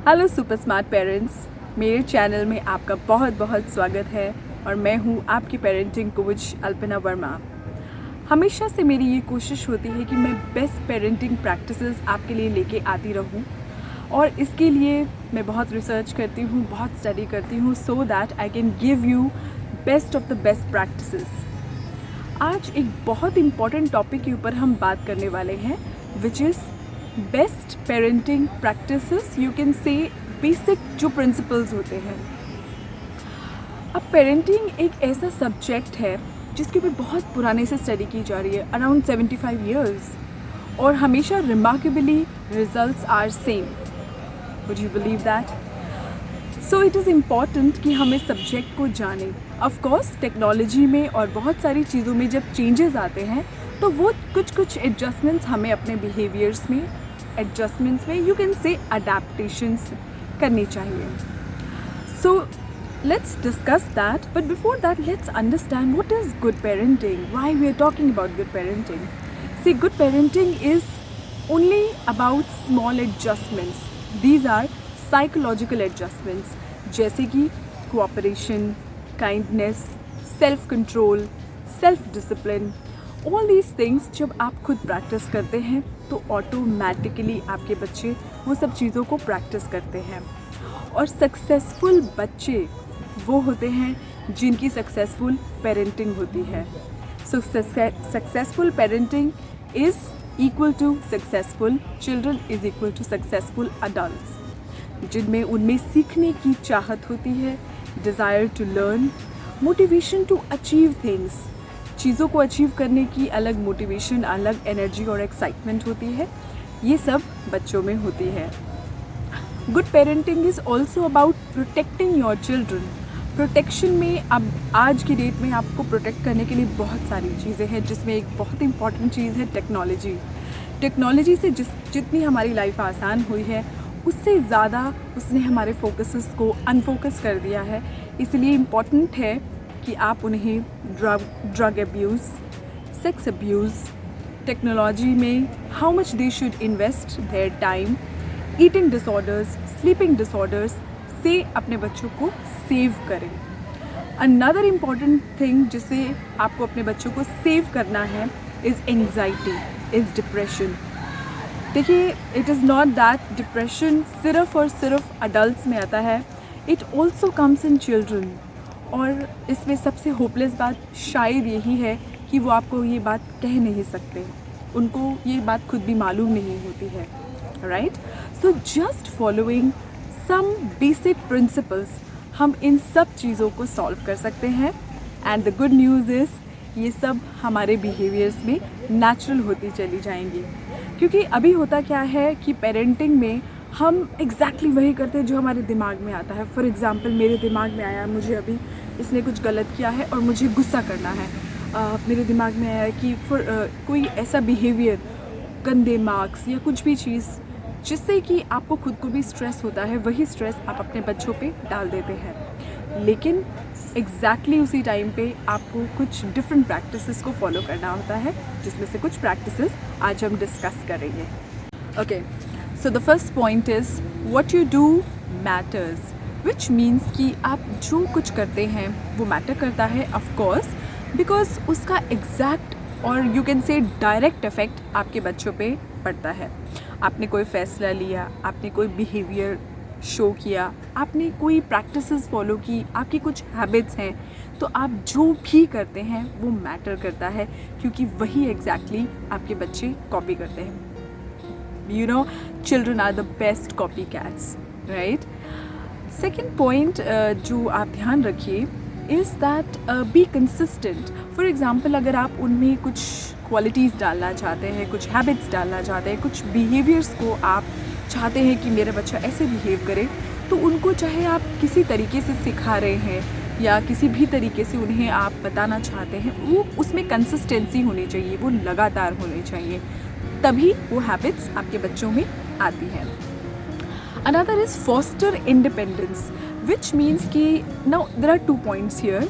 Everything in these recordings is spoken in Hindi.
हेलो सुपर स्मार्ट पेरेंट्स, मेरे चैनल में आपका बहुत बहुत स्वागत है और मैं हूँ आपकी पेरेंटिंग कोच अल्पना वर्मा। हमेशा से मेरी ये कोशिश होती है कि मैं बेस्ट पेरेंटिंग प्रैक्टिसेस आपके लिए लेके आती रहूँ और इसके लिए मैं बहुत रिसर्च करती हूँ, बहुत स्टडी करती हूँ so that I can give you best of the best practices. आज एक बहुत इम्पॉर्टेंट टॉपिक के ऊपर हम बात करने वाले हैं which is best parenting practices, you can say basic जो प्रिंसिपल्स होते हैं। अब पेरेंटिंग एक ऐसा सब्जेक्ट है जिसके ऊपर बहुत पुराने से स्टडी की जा रही है, अराउंड 75 ईयर्स, और हमेशा remarkably results are same. Would you believe that? So it is important कि हम इस सब्जेक्ट को जानें। ऑफ कोर्स टेक्नोलॉजी में और बहुत सारी चीज़ों में जब चेंजेस आते हैं तो वो कुछ एडजस्टमेंट्स हमें अपने बिहेवियर्स में, एडजस्टमेंट्स में, यू कैन से अडेप्टेशंस करनी चाहिए। सो let's discuss that, but before that let's understand what is good parenting, why we are talking about good parenting. See, good parenting is only about small adjustments. These are psychological adjustments, जैसे कि cooperation, kindness, self control, self discipline. All these things जब आप खुद प्रैक्टिस करते हैं तो ऑटोमेटिकली आपके बच्चे वो सब चीज़ों को प्रैक्टिस करते हैं। और सक्सेसफुल बच्चे वो होते हैं जिनकी सक्सेसफुल पेरेंटिंग होती है। So successful parenting is equal to successful children, is equal to successful adults, जिनमें उनमें सीखने की चाहत होती है, desire to learn, motivation to achieve things, चीज़ों को अचीव करने की अलग मोटिवेशन, अलग एनर्जी और एक्साइटमेंट होती है। ये सब बच्चों में होती है। Good parenting is also about protecting your children. Protection में अब आज की डेट में आपको प्रोटेक्ट करने के लिए बहुत सारी चीज़ें हैं, जिसमें एक बहुत इंपॉर्टेंट चीज़ है टेक्नोलॉजी। टेक्नोलॉजी से जितनी हमारी लाइफ आसान हुई है उससे ज़्यादा उसने हमारे फोकसेस को अनफोकस कर दिया है। इसलिए इम्पॉर्टेंट है कि आप उन्हें drug abuse, sex abuse, technology में how much they should invest their time, eating disorders, sleeping disorders से अपने बच्चों को सेव करें। अनदर इम्पॉर्टेंट थिंग जिसे आपको अपने बच्चों को सेव करना है इज़ एंग्जाइटी, इज़ डिप्रेशन। देखिए, it is not that depression सिर्फ और सिर्फ अडल्ट्स में आता है, it also comes in children. और इसमें सबसे होपलेस बात शायद यही है कि वो आपको ये बात कह नहीं सकते, उनको ये बात खुद भी मालूम नहीं होती है, right? So just following some basic principles हम इन सब चीज़ों को सॉल्व कर सकते हैं। And the good news is ये सब हमारे बिहेवियर्स में नेचुरल होती चली जाएंगी। क्योंकि अभी होता क्या है कि पेरेंटिंग में हम एग्जैक्टली वही करते हैं जो हमारे दिमाग में आता है। फॉर एग्ज़ाम्पल, मेरे दिमाग में आया मुझे अभी इसने कुछ गलत किया है और मुझे गुस्सा करना है। मेरे दिमाग में आया कि कोई ऐसा बिहेवियर, गंदे मार्क्स या कुछ भी चीज़ जिससे कि आपको खुद को भी स्ट्रेस होता है, वही स्ट्रेस आप अपने बच्चों पे डाल देते हैं। लेकिन एग्जैक्टली उसी टाइम पे आपको कुछ डिफरेंट प्रैक्टिसेस को फॉलो करना होता है, जिसमें से कुछ प्रैक्टिसेस आज हम डिस्कस करेंगे। Okay, so the first point is what you do matters, which means कि आप जो कुछ करते हैं वो मैटर करता है, ऑफ कोर्स, बिकॉज उसका एग्जैक्ट और you can say direct effect आपके बच्चों पे पड़ता है। आपने कोई फ़ैसला लिया, आपने कोई बिहेवियर शो किया, आपने कोई प्रैक्टिसेस फॉलो की, आपकी कुछ हैबिट्स हैं, तो आप जो भी करते हैं वो मैटर करता है, क्योंकि वही एग्जैक्टली आपके बच्चे कॉपी करते हैं। You know, children are the best copycats, right? Second point जो आप ध्यान रखिए is that be consistent. For example, अगर आप उनमें कुछ क्वालिटीज़ डालना चाहते हैं, कुछ हैबिट्स डालना चाहते हैं, कुछ बिहेवियर्स को आप चाहते हैं कि मेरा बच्चा ऐसे बिहेव करे, तो उनको चाहे आप किसी तरीके से सिखा रहे हैं या किसी भी तरीके से उन्हें आप बताना चाहते हैं, वो उसमें कंसिस्टेंसी होनी चाहिए, वो लगातार होनी चाहिए, तभी वो हैबिट्स आपके बच्चों में आती हैं। Another is foster independence, which means कि now there are 2 points here.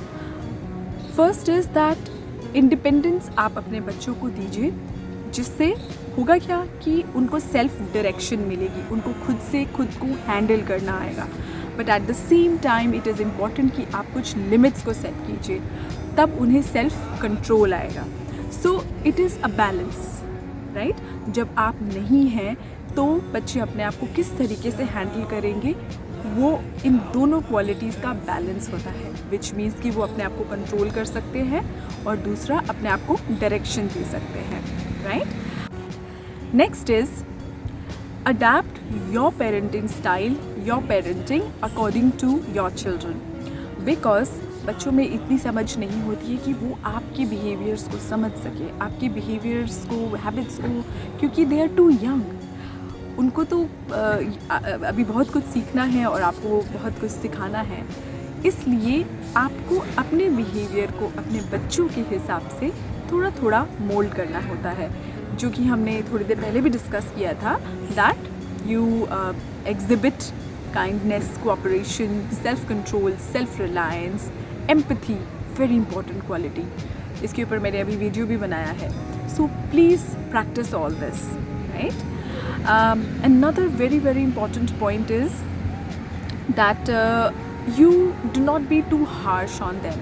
First is that independence आप अपने बच्चों को दीजिए जिससे होगा क्या कि उनको सेल्फ डायरेक्शन मिलेगी, उनको खुद से खुद को हैंडल करना आएगा। But at the same time it is important कि आप कुछ लिमिट्स को सेट कीजिए, तब उन्हें सेल्फ कंट्रोल आएगा। सो it is a balance, right. जब आप नहीं हैं तो बच्चे अपने आप को किस तरीके से हैंडल करेंगे, वो इन दोनों क्वालिटीज़ का बैलेंस होता है, विच मीन्स कि वो अपने आप को कंट्रोल कर सकते हैं और दूसरा अपने आप को डायरेक्शन दे सकते हैं, right. Next is adapt your parenting style, your parenting according to your children. Because बच्चों में इतनी समझ नहीं होती है कि वो आपके बिहेवियर्स को समझ सके, आपके बिहेवियर्स को, हैबिट्स को, क्योंकि दे आर टू यंग। उनको तो अभी बहुत कुछ सीखना है और आपको बहुत कुछ सिखाना है, इसलिए आपको अपने बिहेवियर को अपने बच्चों के हिसाब से थोड़ा थोड़ा मोल्ड करना होता है, जो कि हमने थोड़ी देर पहले भी डिस्कस किया था, that you exhibit kindness, cooperation, self control, self reliance, empathy, very important quality. इसके ऊपर मैंने अभी वीडियो भी बनाया है। So please practice all this, right. Another very very important point is that you do not be too harsh on them.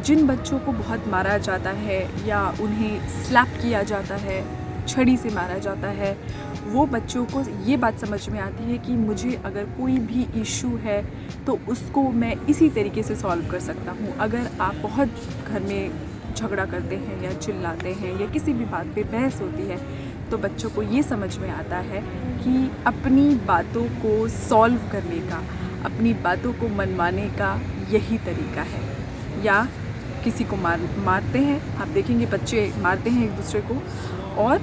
जिन बच्चों को बहुत मारा जाता है या उन्हें स्लैप किया जाता है, छड़ी से मारा जाता है, वो बच्चों को ये बात समझ में आती है कि मुझे अगर कोई भी इशू है तो उसको मैं इसी तरीके से सॉल्व कर सकता हूँ। अगर आप बहुत घर में झगड़ा करते हैं या चिल्लाते हैं या किसी भी बात पे बहस होती है, तो बच्चों को ये समझ में आता है कि अपनी बातों को सॉल्व करने का, अपनी बातों को मनवाने का यही तरीका है। या किसी को मारते हैं, आप देखेंगे बच्चे मारते हैं एक दूसरे को और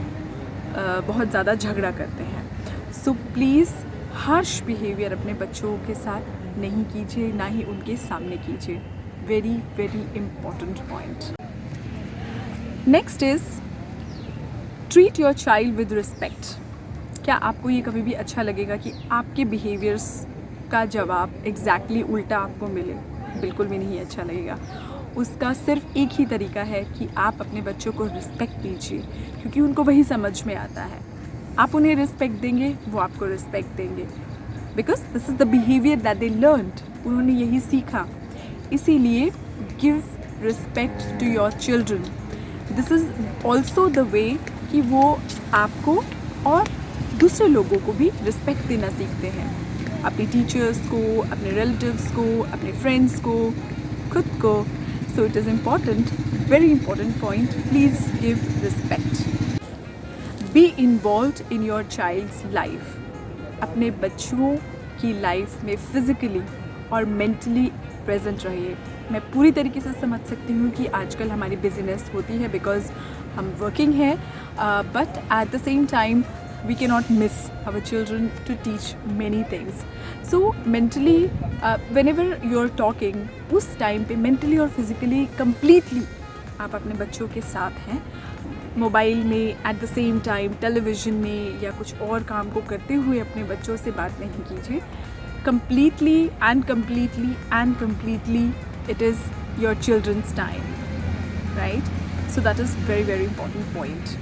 बहुत ज़्यादा झगड़ा करते हैं। सो प्लीज़ हार्श बिहेवियर अपने बच्चों के साथ नहीं कीजिए, ना ही उनके सामने कीजिए। Very very important point. Next is treat your child with respect. क्या आपको ये कभी भी अच्छा लगेगा कि आपके बिहेवियर्स का जवाब एग्जैक्टली उल्टा आपको मिले? बिल्कुल भी नहीं अच्छा लगेगा। उसका सिर्फ एक ही तरीका है कि आप अपने बच्चों को रिस्पेक्ट दीजिए, क्योंकि उनको वही समझ में आता है। आप उन्हें रिस्पेक्ट देंगे, वो आपको रिस्पेक्ट देंगे, because this is the behaviour that they learned. उन्होंने यही सीखा। इसीलिए give respect to your children. This is also the way कि वो आपको और दूसरे लोगों को भी रिस्पेक्ट देना सीखते हैं, अपने टीचर्स को, अपने रिलेटिव्स को, अपने फ्रेंड्स को, खुद को। So it is important, very important point, please give respect. Be involved in your child's life. अपने बच्चों की लाइफ में फिज़िकली और मेंटली प्रेजेंट रहिए। मैं पूरी तरीके से समझ सकती हूँ कि आजकल हमारी बिजीनेस होती है बिकॉज हम वर्किंग हैं, but at the same time we cannot miss our children to teach many things. So mentally whenever you're talking, उस टाइम पे mentally और physically completely आप अपने बच्चों के साथ हैं। मोबाइल में at the same time television में या कुछ और काम को करते हुए अपने बच्चों से बात नहीं कीजिए। completely and completely it is your children's time, right? So that is very very important point.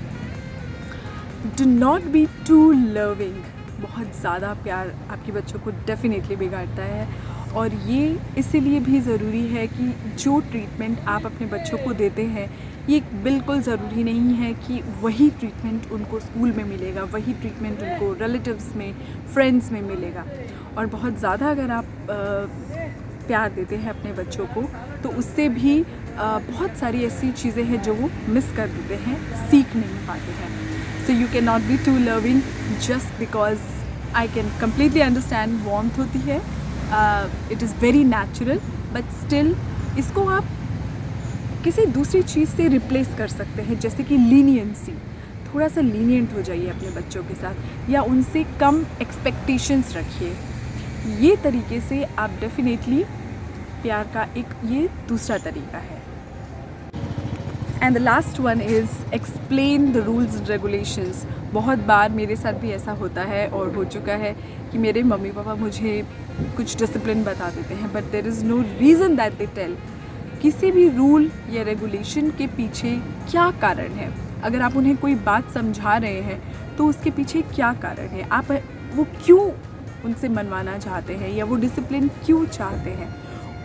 Do not be too loving. बहुत ज़्यादा प्यार आपके बच्चों को डेफिनेटली बिगाड़ता है, और ये इसीलिए भी ज़रूरी है कि जो ट्रीटमेंट आप अपने बच्चों को देते हैं, ये बिल्कुल ज़रूरी नहीं है कि वही ट्रीटमेंट उनको स्कूल में मिलेगा, वही ट्रीटमेंट उनको रिलेटिव्स में, फ्रेंड्स में मिलेगा। और बहुत ज़्यादा अगर आप प्यार देते हैं अपने बच्चों को, तो उससे भी बहुत सारी ऐसी चीज़ें हैं जो वो मिस कर देते हैं, सीख नहीं पाते हैं। So you cannot be too loving just because I can completely understand warmth होती है, it is very natural, but still इसको आप किसी दूसरी चीज़ से रिप्लेस कर सकते हैं, जैसे कि लीनियंसी। थोड़ा सा लीनियंट हो जाइए अपने बच्चों के साथ, या उनसे कम एक्सपेक्टेशंस रखिए। ये तरीके से आप डेफिनेटली प्यार का एक ये दूसरा तरीका है। And the last one is explain the rules and regulations. बहुत बार मेरे साथ भी ऐसा होता है और हो चुका है कि मेरे मम्मी पापा मुझे कुछ डिसिप्लिन बता देते हैं, but there is no reason that they tell. किसी भी रूल या रेगुलेशन के पीछे क्या कारण है। अगर आप उन्हें कोई बात समझा रहे हैं तो उसके पीछे क्या कारण है, आप वो क्यों उनसे मनवाना चाहते हैं या वो डिसिप्लिन क्यों चाहते हैं,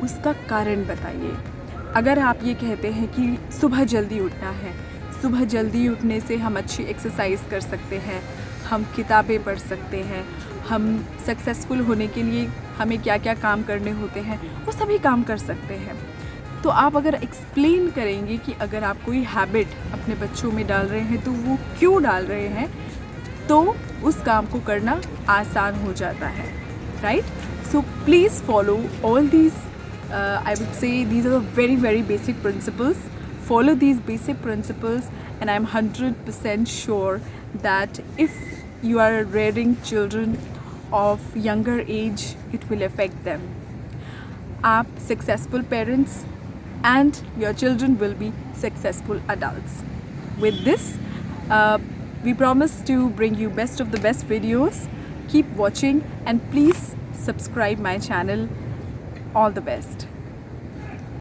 उसका कारण बताइए। अगर आप ये कहते हैं कि सुबह जल्दी उठना है, सुबह जल्दी उठने से हम अच्छी एक्सरसाइज कर सकते हैं, हम किताबें पढ़ सकते हैं, हम सक्सेसफुल होने के लिए हमें क्या क्या काम करने होते हैं वो सभी काम कर सकते हैं, तो आप अगर एक्सप्लेन करेंगे कि अगर आप कोई हैबिट अपने बच्चों में डाल रहे हैं तो वो क्यों डाल रहे हैं, तो उस काम को करना आसान हो जाता है, right. So please follow all these, I would say these are the very very basic principles. Follow these basic principles and I'm 100% sure that if you are rearing children of younger age, it will affect them. आप successful parents and your children will be successful adults. With this, we promise to bring you best of the best videos. Keep watching and please subscribe my channel. All the best.